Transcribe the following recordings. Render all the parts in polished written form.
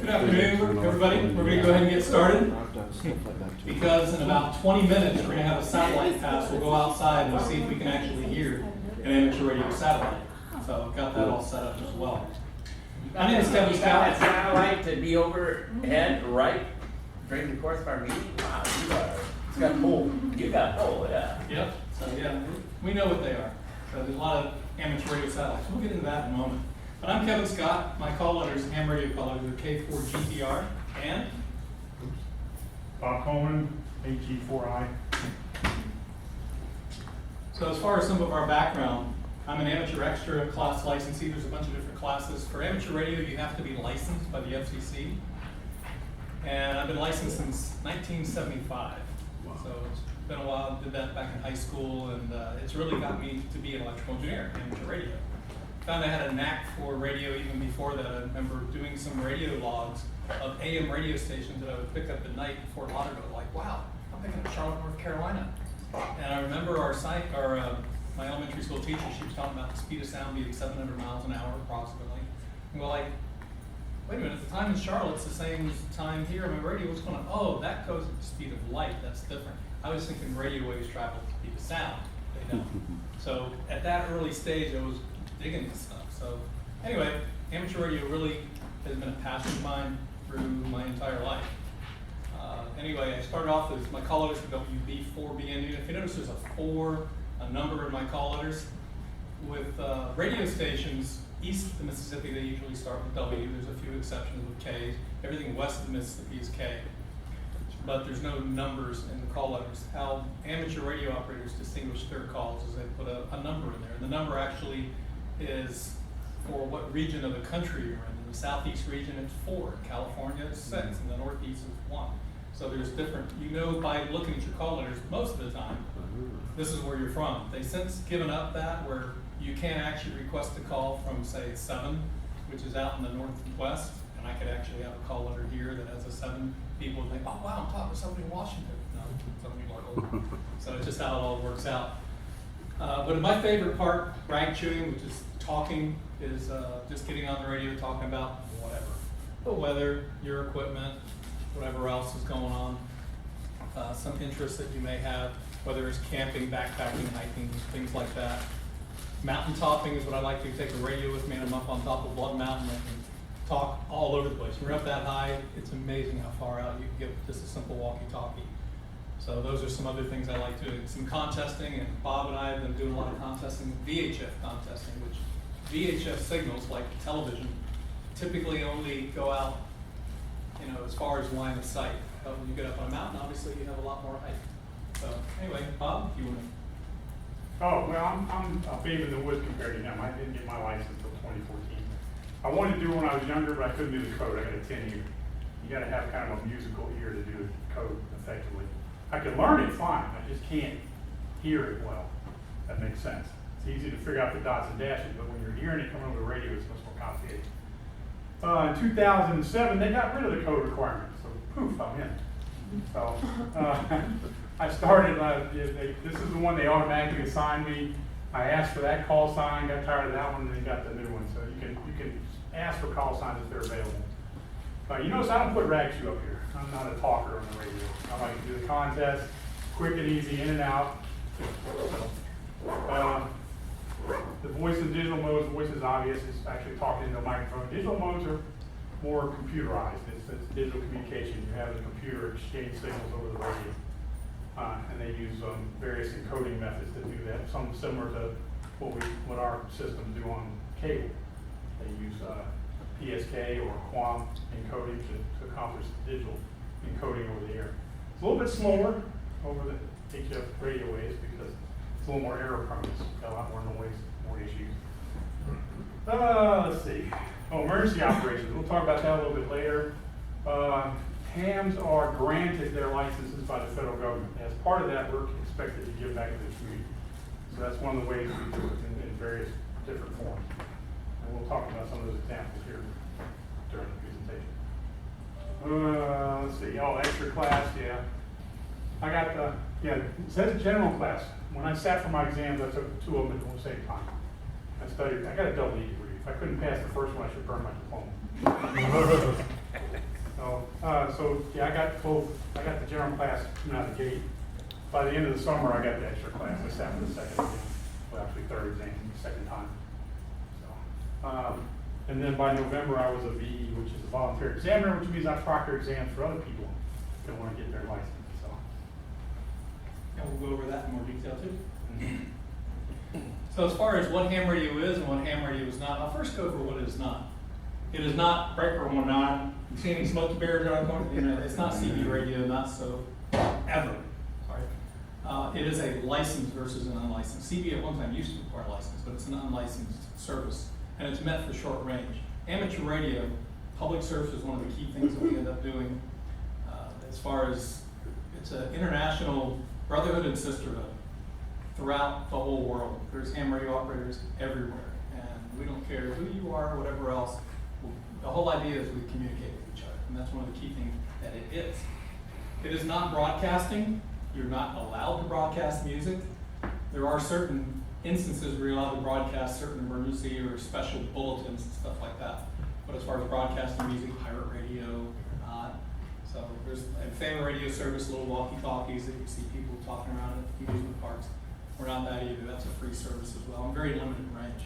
Good afternoon, everybody. We're going to go ahead and get started because in about 20 minutes we're going to have a satellite pass. We'll go outside and see if we can actually hear an amateur radio satellite. So I've got that all set up as well. My name is Kevin You got that Scott. satellite to be overhead right during the course of our meeting? Wow, it's got pull. You got pull, yeah. Yep. So yeah, we know what they are. So there's a lot of amateur radio satellites. We'll get into that in a moment. But I'm Kevin Scott. My call letters, ham radio call letters, are K4GTR and Bob Coleman, AG4I. So as far as some of our background, I'm an amateur extra class licensee. There's a bunch of different classes. For amateur radio, you have to be licensed by the FCC. And I've been licensed since 1975. Wow. So it's been a while. Did that back in high school, and it's really got me to be an electrical engineer, amateur radio. Found I had a knack for radio even before that. I remember doing some radio logs of AM radio stations that I would pick up at night in Fort Lauderdale. Like, wow, I'm picking up Charlotte, North Carolina. And I remember my elementary school teacher, she was talking about the speed of sound being 700 miles an hour approximately. And we're like, wait a minute, the time in Charlotte's the same as the time here on my radio. What's going on? Oh, that goes at the speed of light. That's different. I was thinking radio waves travel at the speed of sound. They don't. So at that early stage, I was digging this stuff. So anyway, amateur radio really has been a passion of mine through my entire life. Anyway, I started off as my call letters for WB4BN. If you notice, there's a number in my call letters. With radio stations east of the Mississippi, they usually start with W. There's a few exceptions with K. Everything west of the Mississippi is K. But there's no numbers in the call letters. How amateur radio operators distinguish their calls is they put a number in there. And the number actually is for what region of the country you're in. In the southeast region, it's 4. In California, it's 6. In the northeast, it's 1. So there's different, by looking at your call letters most of the time, this is where you're from. They've since given up that where you can't actually request a call from, say, 7, which is out in the northwest, and I could actually have a call letter here that has a 7. People would think, oh wow, I'm talking to somebody in Washington. No, some people are old. So it's just how it all works out. But my favorite part, rag chewing, which is talking, is just getting on the radio talking about whatever. The weather, your equipment, whatever else is going on. Some interests that you may have, whether it's camping, backpacking, hiking, things like that. Mountain topping is what I like to do. Take a radio with me and I'm up on top of Blood Mountain. I can talk all over the place. When you're up that high, it's amazing how far out you can get with just a simple walkie-talkie. So those are some other things I like doing. Some contesting, and Bob and I have been doing a lot of contesting, VHF contesting, which VHF signals, like television, typically only go out, as far as line of sight. But when you get up on a mountain, obviously you have a lot more height. So anyway, Bob, if you want to. Oh, well, I'm a babe in the woods compared to him. I didn't get my license until 2014. I wanted to do it when I was younger, but I couldn't do the code. I got a 10 ear. You got to have kind of a musical ear to do the code effectively. I can learn it fine. I just can't hear it well. That makes sense. It's easy to figure out the dots and dashes, but when you're hearing it coming over the radio, it's much more complicated. In 2007, they got rid of the code requirements, so poof, I'm in. So I started, this is the one they automatically assigned me. I asked for that call sign, got tired of that one, and they got the new one. So you can ask for call signs if they're available. You notice I don't put rag chew up here. I'm not a talker on the radio. I like to do the contest, quick and easy, in and out. The voice in digital modes, voice is obvious, it's actually talking into a microphone. Digital modes are more computerized. It's digital communication. You have the computer exchange signals over the radio. And they use various encoding methods to do that, some similar to what our systems do on cable. They use PSK or QAM encoding to accomplish digital encoding over the air. It's a little bit slower over the HF radio waves because it's a little more error prone. It's got a lot more noise, more issues. Let's see. Oh, emergency operations. We'll talk about that a little bit later. Hams are granted their licenses by the federal government. As part of that, we're expected to give back to the community. So that's one of the ways we do it in various different forms. And we'll talk about some of those examples here during the presentation. Let's see. Oh, extra class, yeah. I got it says general class. When I sat for my exams, I took 2 of them at the same time. I got a double E degree. If I couldn't pass the first one, I should burn my diploma. So, yeah, I got the general class coming out the gate. By the end of the summer, I got the extra class. I sat for the second exam, well, actually third exam, second time. So, and then by November, I was a VE, which is a volunteer examiner, which means I proctor exams for other people that want to get their license, so. And we'll go over that in more detail too. So as far as what ham radio is and what ham radio is not, I'll first go over what it is not. It is not breaker 109. You see any smoky bears around the corner? You know, it's not CB radio, not so ever. Sorry. It is a licensed versus an unlicensed. CB at one time used to require a license, but it's an unlicensed service, and it's meant for short range. Amateur radio, public service is one of the key things that we end up doing. As far as it's an international brotherhood and sisterhood throughout the whole world. There's ham radio operators everywhere, and we don't care who you are or whatever else. The whole idea is we communicate with each other, and that's one of the key things that it is. It is not broadcasting. You're not allowed to broadcast music. There are certain instances where you're allowed to broadcast certain emergency or special bulletins and stuff like that. But as far as broadcasting music, pirate radio, you're not. So there's a family radio service, little walkie-talkies that you see people talking around at amusement parks. We're not that either. That's a free service as well. I'm very limited range.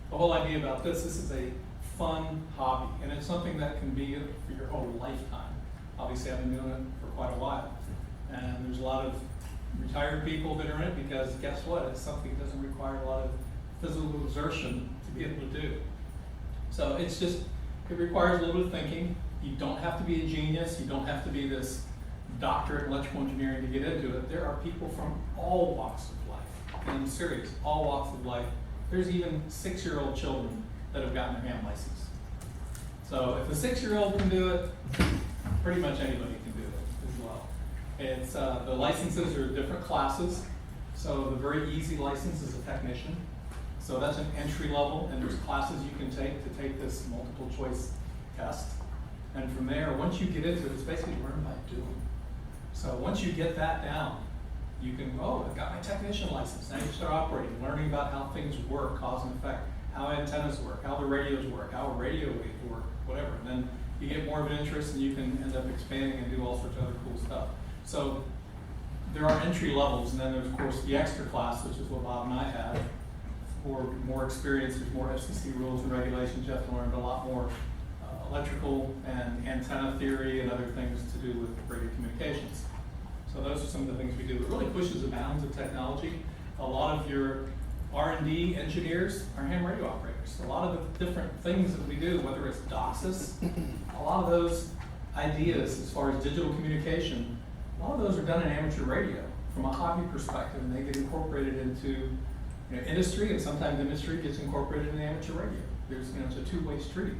The whole idea about this is a fun hobby, and it's something that can be for your whole lifetime. Obviously, I've been doing it for quite a while, and there's a lot of retired people that are in it because guess what? It's something that doesn't require a lot of physical exertion to be able to do. So it's just, it requires a little bit of thinking. You don't have to be a genius. You don't have to be this doctorate in electrical engineering to get into it. There are people from all walks of life, and I'm serious, all walks of life. There's even 6-year-old children that have gotten their ham license. So if a 6-year-old can do it, pretty much anybody can do it as well. It's the licenses are different classes. So the very easy license is a technician. So that's an entry level, and there's classes you can take to take this multiple choice test. And from there, once you get into it, it's basically learn by doing. So once you get that down, you can, oh, I got my technician license. Now you start operating, learning about how things work, cause and effect, how antennas work, how the radios work, how a radio waves work, whatever. And then you get more of an interest and you can end up expanding and do all sorts of other cool stuff. So there are entry levels, and then there's, of course, the extra class, which is what Bob and I have. For more experience, there's more FCC rules and regulations. You have to learn a lot more electrical and antenna theory and other things to do with radio communications. So those are some of the things we do. It really pushes the bounds of technology. A lot of your R&D engineers are ham radio operators. A lot of the different things that we do, whether it's DOCSIS, a lot of those ideas as far as digital communication, a lot of those are done in amateur radio from a hobby perspective, and they get incorporated into industry, and sometimes industry gets incorporated in amateur radio. There's, it's a two-way street.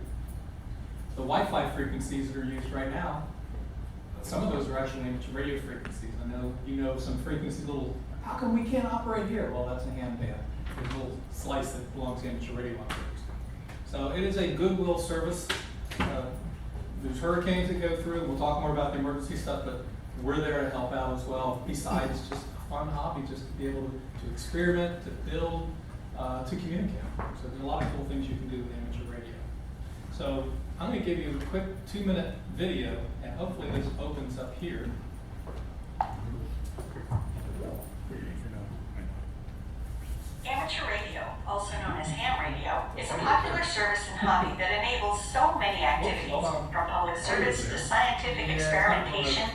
The Wi-Fi frequencies that are used right now, some of those are actually amateur radio frequencies. I know you know some frequencies, little, how come we can't operate here? Well, that's a ham band. There's a little slice that belongs to amateur radio operators. So it is a goodwill service. There's hurricanes that go through. We'll talk more about the emergency stuff, but we're there to help out as well, besides just a fun hobby, just to be able to experiment, to build, to communicate. So there's a lot of cool things you can do with amateur radio. So I'm going to give you a quick 2-minute video, and hopefully this opens up here. Amateur radio, also known as ham radio, is a popular service and hobby that enables so many activities, from public service to scientific experimentation.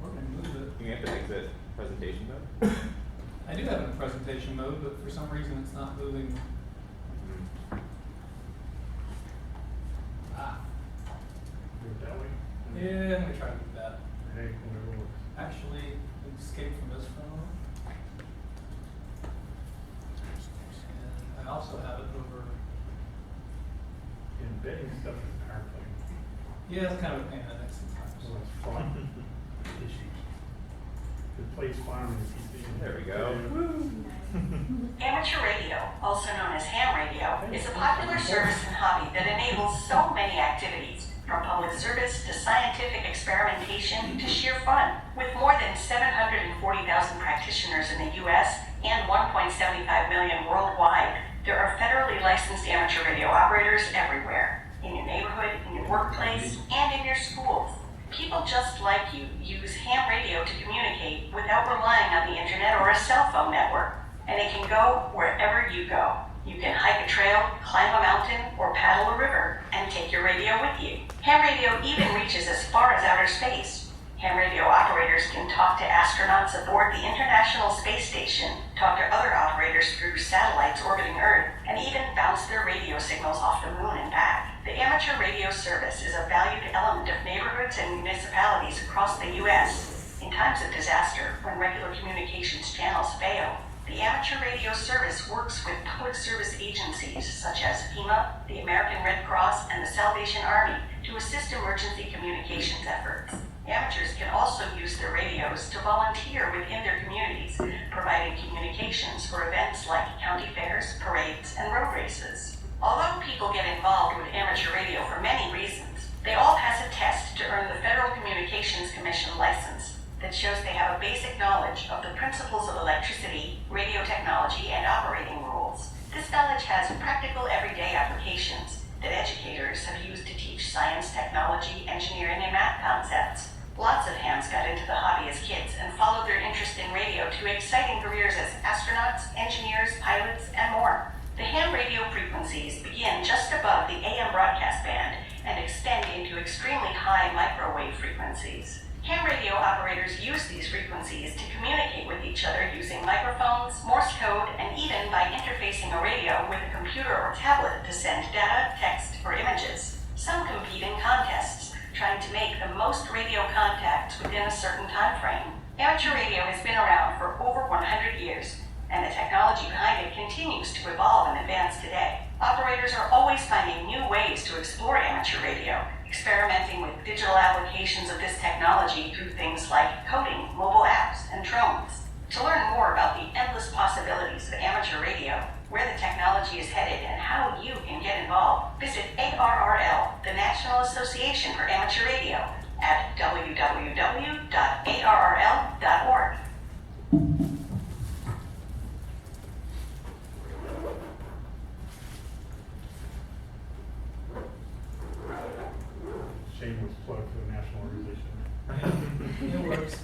We're going to move it. You have to exit presentation mode. I do have it in presentation mode, but for some reason it's not moving. Do it that way. Yeah, I'm going to try to do that. Hey, whatever works. Actually, escape from this phone. And I also have it over. Embedding stuff in PowerPoint. Yeah, it's kind of a pain in the neck sometimes. So it's fun. Issues. It plays fine on the PC. There we go. Amateur radio, also known as ham radio, is a popular service and hobby that enables so many activities, from public service to scientific experimentation to sheer fun. With more than 740,000 practitioners in the U.S. and 1.75 million worldwide, there are federally licensed amateur radio operators everywhere, in your neighborhood, in your workplace, and in your schools. People just like you use ham radio to communicate without relying on the internet or a cell phone network, and it can go wherever you go. You can hike a trail, climb a mountain, or paddle a river, and take your radio with you. Ham radio even reaches as far as outer space. Ham radio operators can talk to astronauts aboard the International Space Station, talk to other operators through satellites orbiting Earth, and even bounce their radio signals off the moon and back. The amateur radio service is a valued element of neighborhoods and municipalities across the U.S. In times of disaster, when regular communications channels fail, the amateur radio service works with public service agencies such as FEMA, the American Red Cross, and the Salvation Army to assist emergency communications efforts. Amateurs can also use their radios to volunteer within their communities, providing communications for events like county fairs, parades, and road races. Although people get involved with amateur radio for many reasons, they all pass a test to earn the Federal Communications Commission license that shows they have a basic knowledge of the principles of electricity, radio technology, and operating rules. This knowledge has practical everyday applications that educators have used to teach science, technology, engineering, and math concepts. Lots of hams got into the hobby as kids and followed their interest in radio to exciting careers as astronauts, engineers, pilots, and more. The ham radio frequencies begin just above the AM broadcast band and extend into extremely high microwave frequencies. Ham radio operators use these frequencies to communicate with each other using microphones, Morse code, and even by interfacing a radio with a computer or tablet to send data, text, or images. Some compete in contests, trying to make the most radio contacts within a certain time frame. Amateur radio has been around for over 100 years, and the technology behind it continues to evolve and advance today. Operators are always finding new ways to explore amateur radio, experimenting with digital applications of this technology through things like coding, mobile apps, and drones. To learn more about the endless possibilities of amateur radio, where the technology is headed, and how you can get involved, visit ARRL, the National Association for Amateur Radio, at www.arrl.org. Shameless plug for the national organization. It works.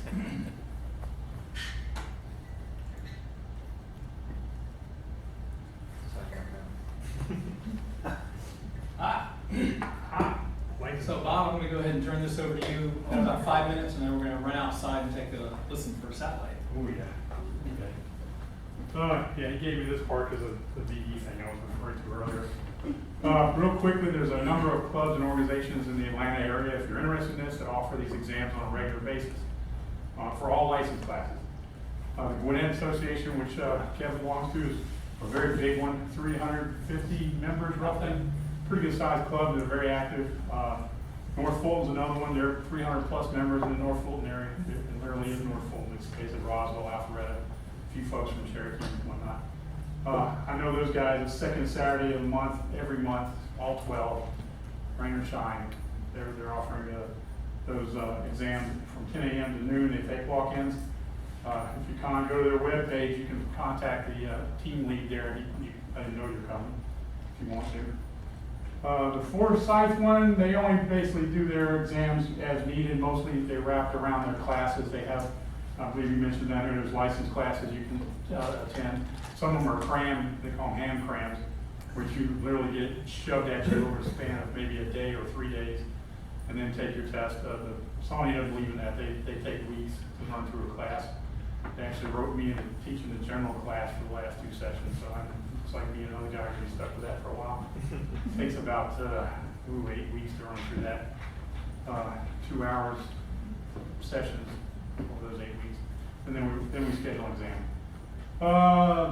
So Bob, I'm going to go ahead and turn this over to you in about 5 minutes, and then we're going to run outside and take a listen for satellite. Oh, yeah. Okay. Yeah, he gave me this part because of the VE thing I was referring to earlier. Real quickly, there's a number of clubs and organizations in the Atlanta area, if you're interested in this, that offer these exams on a regular basis for all license classes. The Gwinnett Association, which Kevin belongs to, is a very big one, 350 members roughly. Pretty good sized club, they're very active. North Fulton's another one, there are 300 plus members in the North Fulton area. It literally is North Fulton, it's based in Roswell, Alpharetta, a few folks from Cherokee and whatnot. I know those guys, the second Saturday of the month, every month, all 12, rain or shine, they're offering those exams from 10 a.m. to noon. They take walk-ins. If you go to their webpage, you can contact the team lead there. I didn't know you're coming if you want to. The Forsyth one, they only basically do their exams as needed. Mostly they're wrapped around their classes. They have, I believe you mentioned down here, there's license classes you can attend. Some of them are crammed, they call them hand crams, which you literally get shoved at you over a span of maybe a day or 3 days, and then take your test. Somebody doesn't believe in that. They take weeks to run through a class. They actually wrote me into teaching the general class for the last 2 sessions, so it's like me and another guy are going to be stuck with that for a while. It takes about 8 weeks to run through that. 2 hours sessions over those 8 weeks, and then we schedule an exam.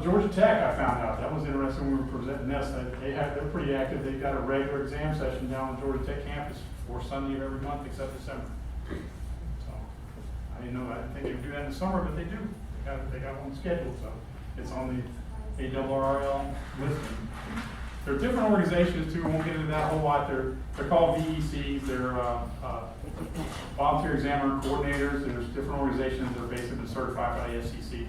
Georgia Tech, I found out, that was interesting when we were presenting this. They're pretty active. They've got a regular exam session down on the Georgia Tech campus for Sunday of every month except December. So I didn't know that. I didn't think they would do that in the summer, but they do. They got one scheduled, so it's on the ARRL listing. There are different organizations too. We won't get into that a whole lot. They're called VECs. They're volunteer examiner coordinators. There's different organizations that are basically been certified by the FCC.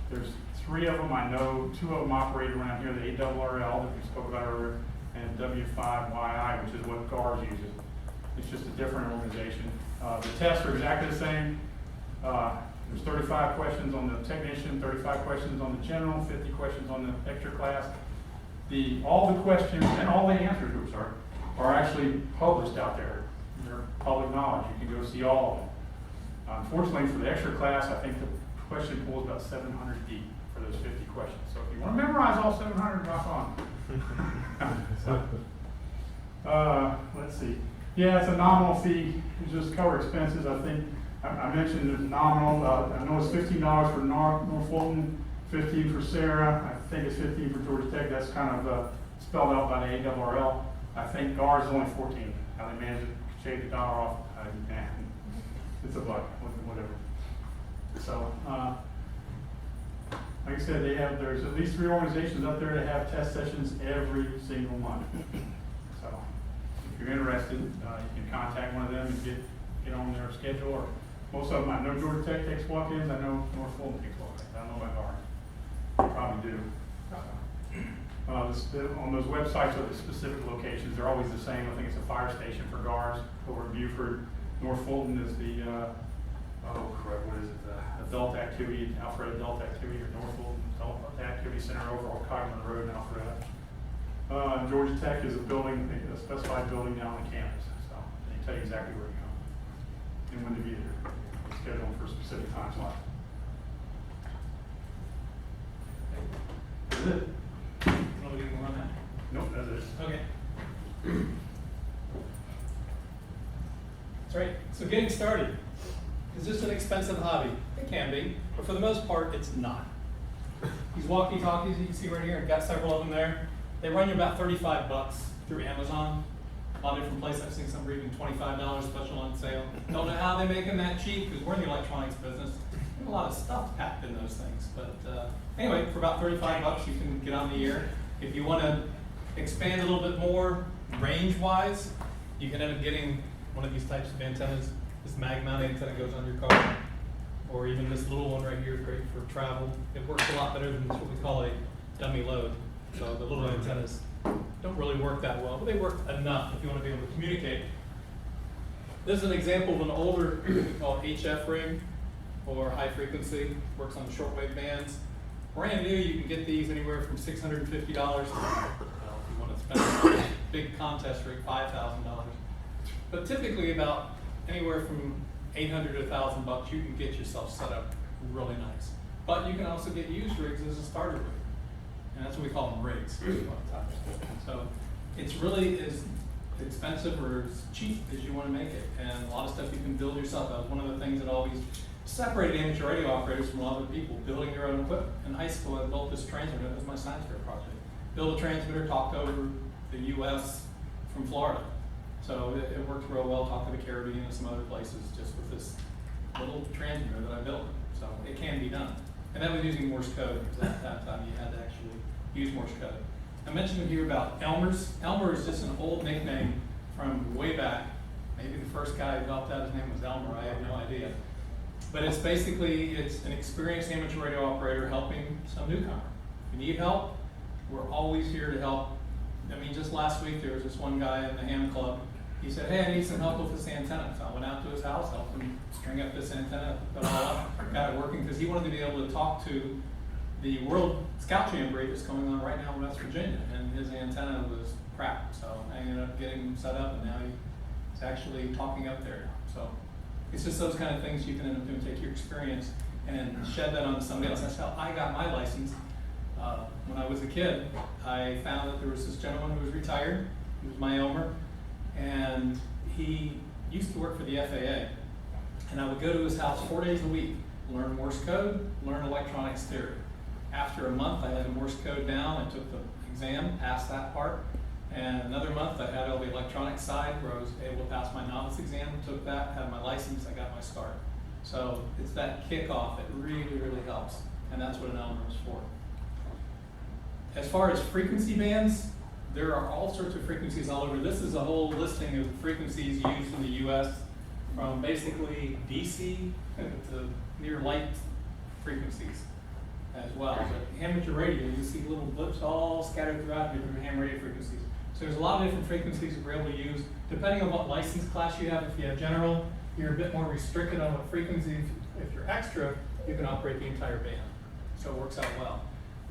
There's 3 of them I know. 2 of them operate around here, the ARRL that we spoke about earlier, and W5YI, which is what GARS uses. It's just a different organization. The tests are exactly the same. There's 35 questions on the technician, 35 questions on the general, 50 questions on the extra class. All the questions and all the answers, are actually published out there. They're public knowledge. You can go see all of them. Unfortunately, for the extra class, I think the question pool is about 700 deep for those 50 questions. So if you want to memorize all 700, rock on. Let's see. Yeah, it's a nominal fee. It's just cover expenses. I think I mentioned it's nominal. I know it's $15 for North Fulton, 15 for Sarah. I think it's 15 for Georgia Tech. That's kind of spelled out by the ARRL. I think GAR is only 14. How they manage to shave the dollar off, it's a buck, whatever. So, like I said, there's at least 3 organizations up there that have test sessions every single month. So, if you're interested, you can contact one of them and get on their schedule. Or most of them, I know Georgia Tech takes walk-ins. I know North Fulton takes walk-ins. I don't know about GAR. They probably do. On those websites of the specific locations, they're always the same. I think it's a fire station for GARs over in Buford. North Fulton is the, what is it, the adult activity, Alpharetta Adult Activity, or North Fulton Adult Activity Center over on Coleman Road in Alpharetta. Georgia Tech is a building, a specified building down on campus. So they tell you exactly where to go and when to be there. Schedule them for a specific time slot. That's it. Want to get more on that? Nope, that's it. Okay. That's right. So getting started. Is this an expensive hobby? It can be, but for the most part, it's not. These walkie-talkies you can see right here, I've got several of them there. They run you about $35 through Amazon. A lot of different places. I've seen some for even $25 special on sale. Don't know how they make them that cheap because we're in the electronics business. There's a lot of stuff packed in those things. But anyway, for about $35 you can get on the air. If you want to expand a little bit more range-wise, you can end up getting one of these types of antennas. This mag mount antenna goes on your car. Or even this little one right here is great for travel. It works a lot better than what we call a dummy load. So the little antennas don't really work that well, but they work enough if you want to be able to communicate. This is an example of an older called HF rig, or high frequency, works on the shortwave bands. Brand new, you can get these anywhere from $650 to, if you want to spend a big contest rig, $5,000. But typically about anywhere from $800 to $1,000, you can get yourself set up really nice. But you can also get used rigs as a starter rig. And that's what we call them rigs. So it's really as expensive or as cheap as you want to make it. And a lot of stuff you can build yourself. That was one of the things that always separated amateur radio operators from a lot of people, building their own equipment. In high school, I built this transmitter. That was my science fair project. Build a transmitter, talked over the U.S. from Florida. So it worked real well, talked to the Caribbean and some other places just with this little transmitter that I built. So it can be done. And that was using Morse code, because at that time you had to actually use Morse code. I mentioned here about Elmer's. Elmer is just an old nickname from way back. Maybe the first guy who helped out, his name was Elmer, I have no idea. But it's basically, it's an experienced amateur radio operator helping some newcomer. If you need help, we're always here to help. I mean, just last week there was this one guy in the ham club. He said, hey, I need some help with this antenna. So I went out to his house, helped him string up this antenna, put it all up, got it working, because he wanted to be able to talk to the World Scout Jamboree that's going on right now in West Virginia, and his antenna was crap. So I ended up getting him set up, and now he's actually talking up there now. So it's just those kind of things you can end up doing, take your experience and shed that on somebody else. That's how I got my license. When I was a kid, I found that there was this gentleman who was retired. He was my Elmer, and he used to work for the FAA. And I would go to his house 4 days a week, learn Morse code, learn electronics theory. After a month, I had the Morse code down. I took the exam, passed that part. And another month, I had all the electronics side where I was able to pass my novice exam, took that, had my license, I got my start. So it's that kickoff that really, really helps. And that's what an Elmer is for. As far as frequency bands, there are all sorts of frequencies all over. This is a whole listing of frequencies used in the U.S. from basically DC to near light frequencies as well. But amateur radio, you see little blips all scattered throughout different ham radio frequencies. So there's a lot of different frequencies that we're able to use, depending on what license class you have. If you have general, you're a bit more restricted on what frequency. If you're extra, you can operate the entire band. So it works out well.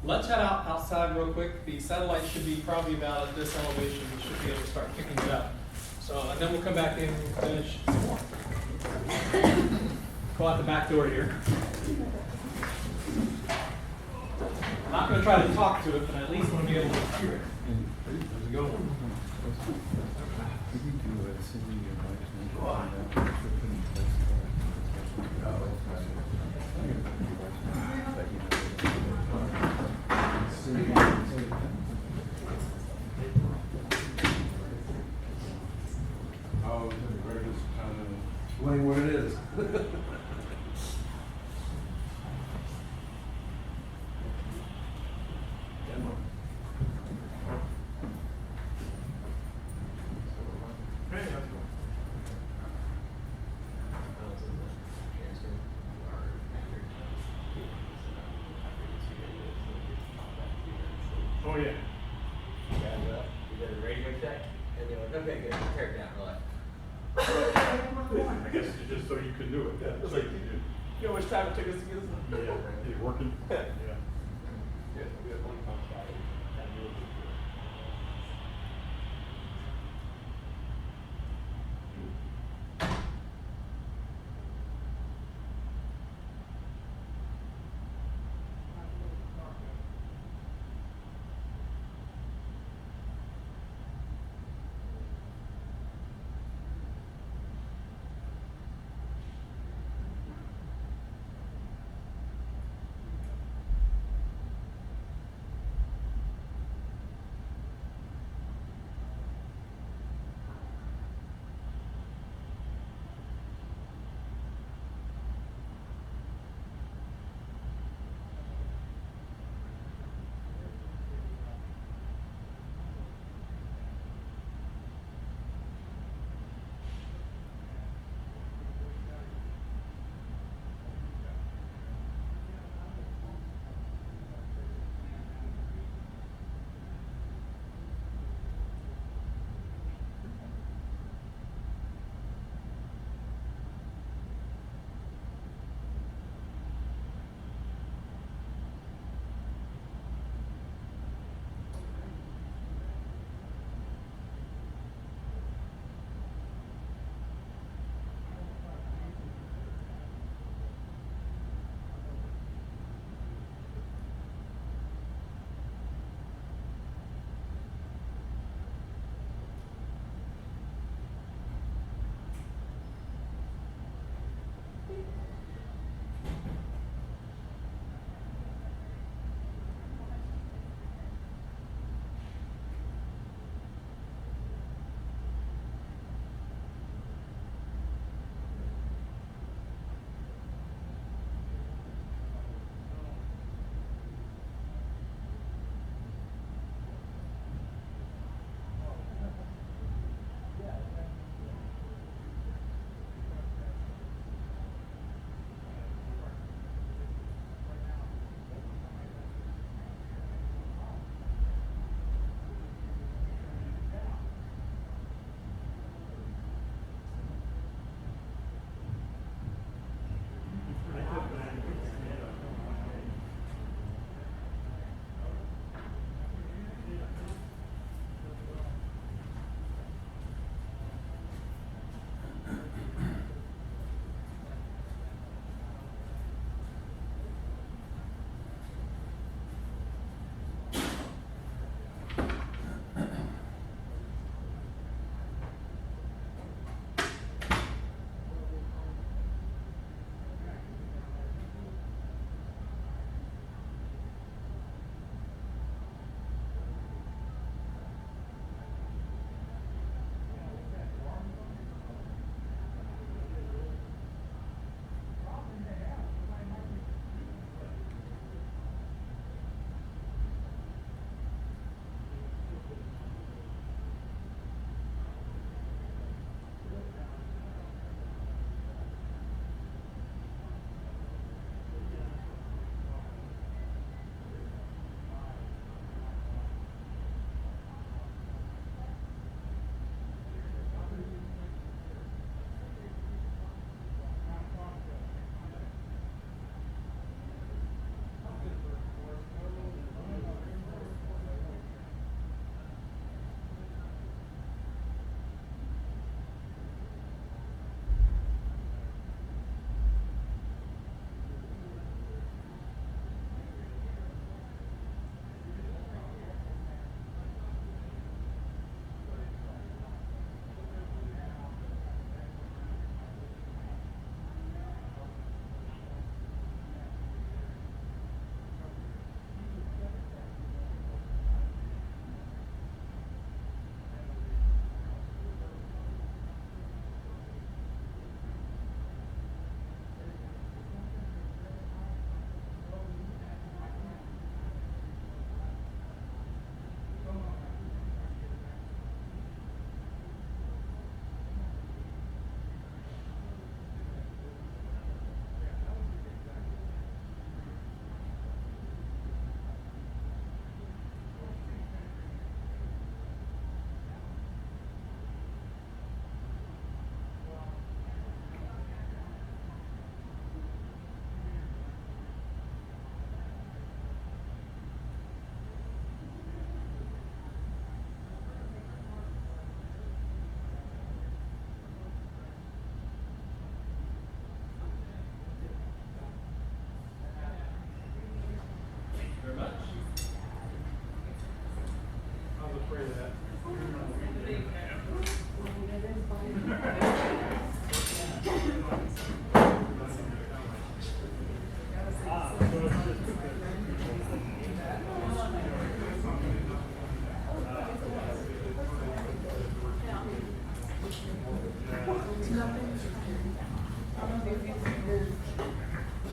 Let's head outside real quick. The satellite should be probably about at this elevation. We should be able to start picking it up. So, and then we'll come back in and finish some more. Go out the back door here. I'm not going to try to talk to it, but I at least want to be able to hear it. There's a good one. Oh, we're just kind of explain what it is. Oh, yeah. You did a radio check, and they went, okay, good, tear it down, relax. I guess it's just so you could do it. Yeah, It's like, you know how much time it took us to get this? Yeah, is it working? Yeah. Yeah, we have one contract.